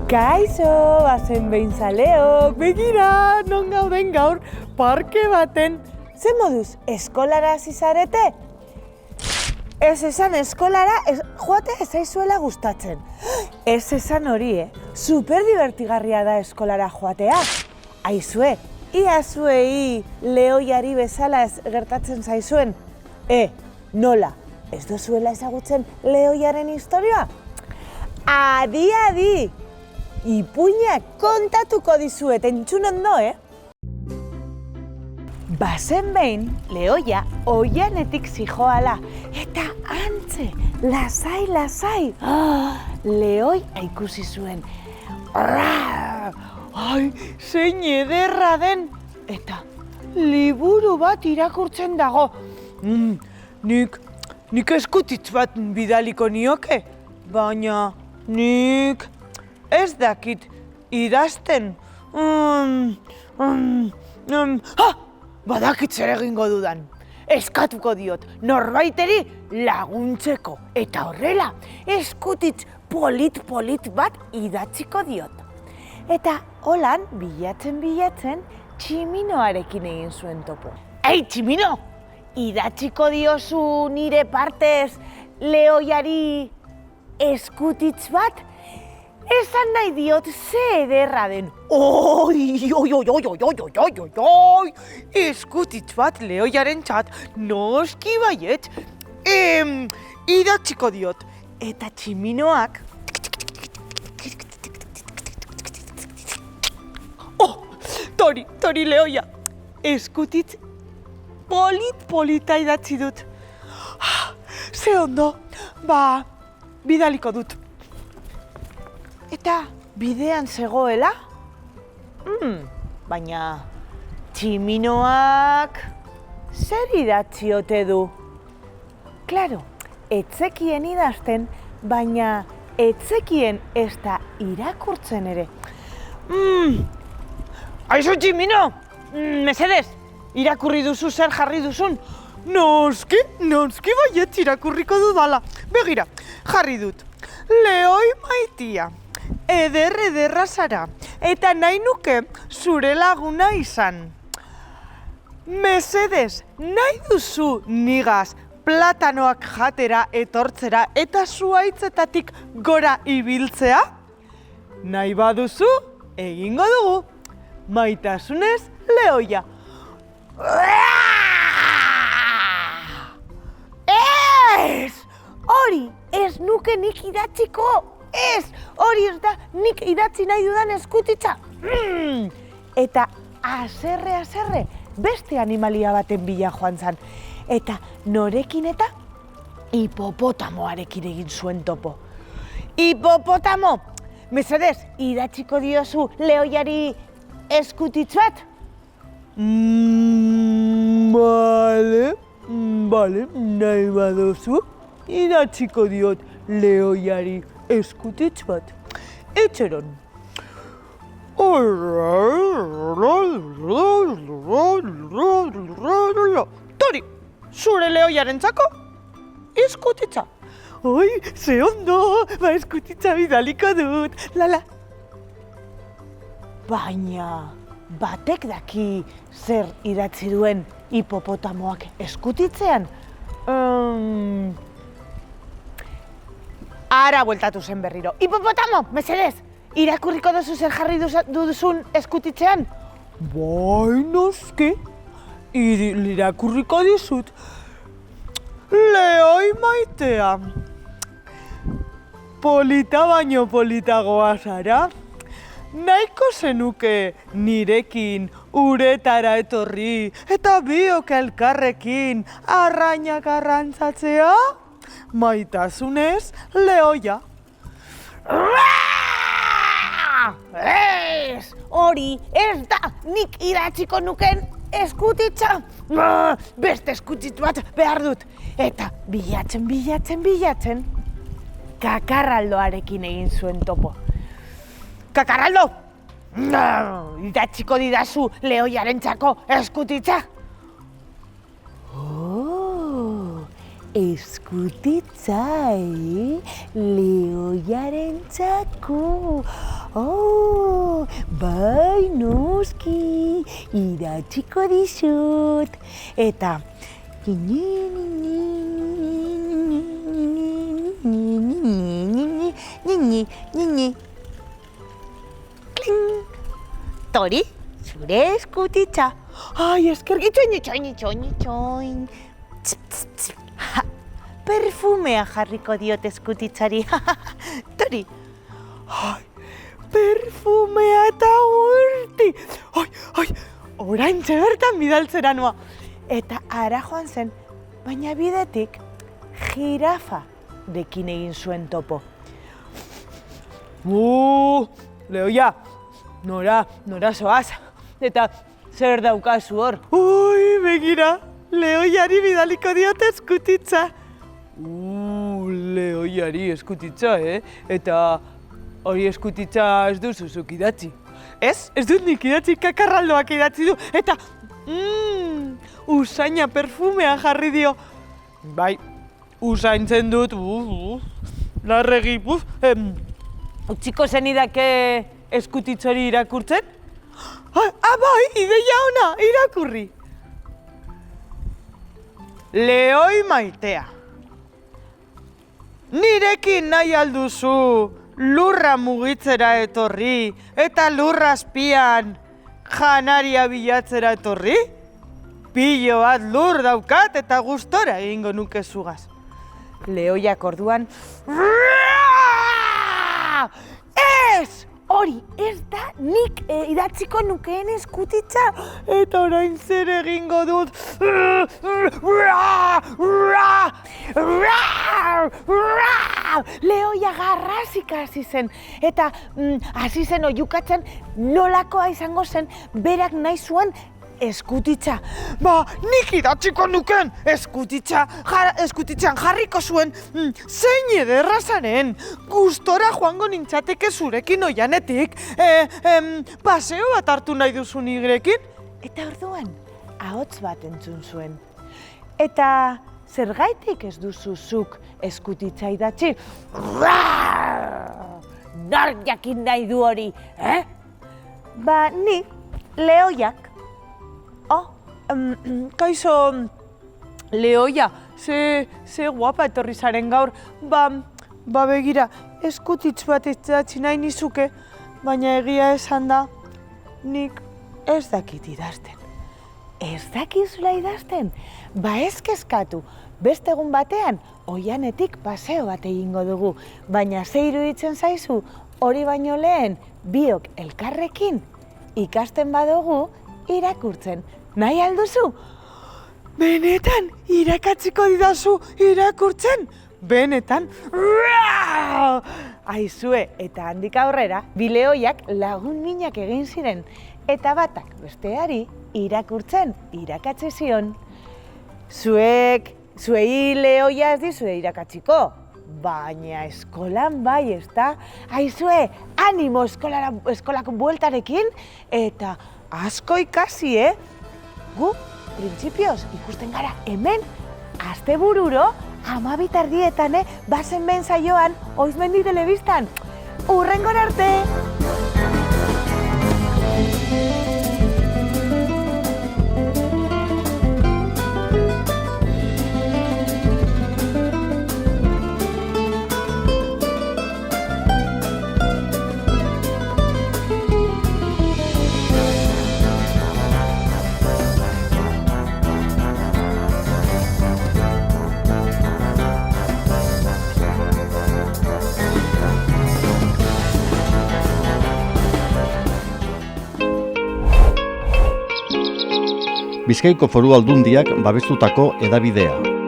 Kaixo, bazen behin zaleok, begira, non gauden gaur, parke baten. Ze moduz, eskolara hasi zarete? Ez esan eskolara joate ez zaizuela gustatzen. Ez esan hori, super divertigarria da eskolara joatea. Aizue, ia zuei lehoiari bezala ez gertatzen zaizuen. Nola, ez dozuela ezagutzen lehoiaren historia? Adi! Ipuinak kontatuko dizuet, entzun ondo, Bazen behin, lehoia oianetik zijoala, eta antze, lasai, lehoia ikusi zuen. Ai, zein ederra den! Eta liburu bat irakurtzen dago. Nik eskutitz bat bidaliko nioke, baina nik ez dakit idazten. Badakit zer egingo dudan. Eskatuko diot norbaiteri laguntzeko. Eta horrela, eskutitz polit bat idatziko diot. Eta holan, bilatzen, tximinoarekin egin zuen topo. Ei, tximino! Idatziko diozu nire partez lehoiari eskutitz bat? Esan nahi diot ze ederra den. Oi! Eskutitz bat lehoiaren txat, noski baiet. Idatziko diot. Eta tximinoak... Tori lehoia. Eskutitz polita idatzi dut. Ze ondo, bidaliko dut. Eta bidean zegoela? Baina tximinoak zer idatzi ote du? Klaro, etzekien idazten, baina etzekien ez da irakurtzen ere. Aizu tximino, mesedez, irakurri duzu zer jarri duzun? Noski baietz irakurriko dudala. Begira, jarri dut. Lehoi maitia. Ederra zara, eta nahi nuke zure laguna izan. Mesedez, nahi duzu nigaz platanoak jatera etortzera eta zuhaitzetatik gora ibiltzea? Nahi baduzu, egingo dugu. Maitasunez, lehoia. Ez! Hori ez nuke nik idatziko! Ez! Hori ez da nik idatzi nahi dudan eskutitza! Eta haserre, beste animalia baten bila joan zan. Eta norekin eta hipopotamoarekin egin zuen topo. Hipopotamo! Mesedez, idatziko diozu lehoiari eskutitz bat? Bale, nahi baduzu, idatziko diot lehoiari eskutitz bat. Etxeron. Tori, zure lehoiarentzako eskutitza. Oi, ze ondo, eskutitza bidaliko dut, lala. Baina, batek daki zer idatzi duen hipopotamoak eskutitzean? Ara bueltatu zen berriro. Hipopotamo, mesedez, irakurriko duzu zer jarri duzun eskutitzean? Bai, noski, irakurriko dizut. Lehoi maitea. Polita baino politagoa zara. Nahiko zenuke nirekin uretara etorri eta biok elkarrekin arrainak arrantzatzea? Maitasunez, lehoia. Ez! Hori ez da nik idatziko nuken eskutitza. Beste eskutitz bat behar dut. Eta bilatzen, kakarraldoarekin egin zuen topo. Kakarraldo! Idatziko didazu lehoiarentzako eskutitza. Eskutitza, lehoiarentzako. Oh, bai noski, idatziko dizut. Eta, Tori, zure eskutitza. Ai, esker, itxoin. Perfumea jarriko diot eskutitzari. Tori. Ai, perfumea eta urti. Ai, oraintxe bertan bidaltzera noa. Eta ara joan zen, baina bidetik jirafa dekin egin zuen topo. Leoia, nora zoaz, eta zer daukazu hor? Ui, begira, Leoiari bidaliko diot eskutitza. Leoiari eskutitza, Eta hori eskutitza ez duzuzuk idatzi. Ez dut nik idatzi, kakarraldoak idatzi du, eta usaina perfumea jarri dio. Bai, usaintzen dut, larregi, utziko zenidake eskutitzori irakurtzen? Bai, ideia ona, irakurri. Leoi maitea. Nirekin nahi alduzu lurra mugitzera etorri eta lurra azpian janaria bilatzera etorri? Pilo bat lur daukat eta gustora egingo nuke zugaz. Leoiak orduan... Ez! Hori, ez da nik idatziko nukeen eskutitza. Eta orain zer egingo dut. Leoia garrasik hasi zen. Eta hasi zen oihukatzen nolakoa izango zen berak nahi zuen eskutitza. Nik idatziko nuken eskutitzan jarriko zuen zein ederra zaren. Gustora joango nintzateke zurekin oianetik. Paseo bat hartu nahi duzu nirekin? Eta orduan, ahots bat entzun zuen. Eta zergaitik ez duzu zuk eskutitza idatzi? Nork jakin nahi du hori, Ni, Leoiak. Kaixo, Leoia, ze guapa etorri zaren gaur. Begira, eskutitz bat idatzi nahi nizuke, baina egia esan da, nik ez dakit idazten. Ez dakizula idazten? Ez kezkatu, beste egun batean, oianetik paseo bat egingo dugu, baina ze iruditzen zaizu, hori baino lehen, biok elkarrekin, ikasten badugu, irakurtzen. Nahi alduzu? Benetan, irakatziko didazu irakurtzen? Benetan? Aizue, eta handik aurrera, bi leoiak lagun minak egin ziren, eta batak besteari irakurtzen irakatzi zion. Zuei leoia ez dizue irakatziko, baina eskolan bai, ezta? Aizue, animo eskolako bueltarekin, eta asko ikasi, Gu, printzipioz, ikusten gara hemen, astebururo, 12:00 bazen ben saioan, Oizmendi Telebistan. Hurrengora arte! Bizkaiko Foru Aldundiak babestutako hedabidea.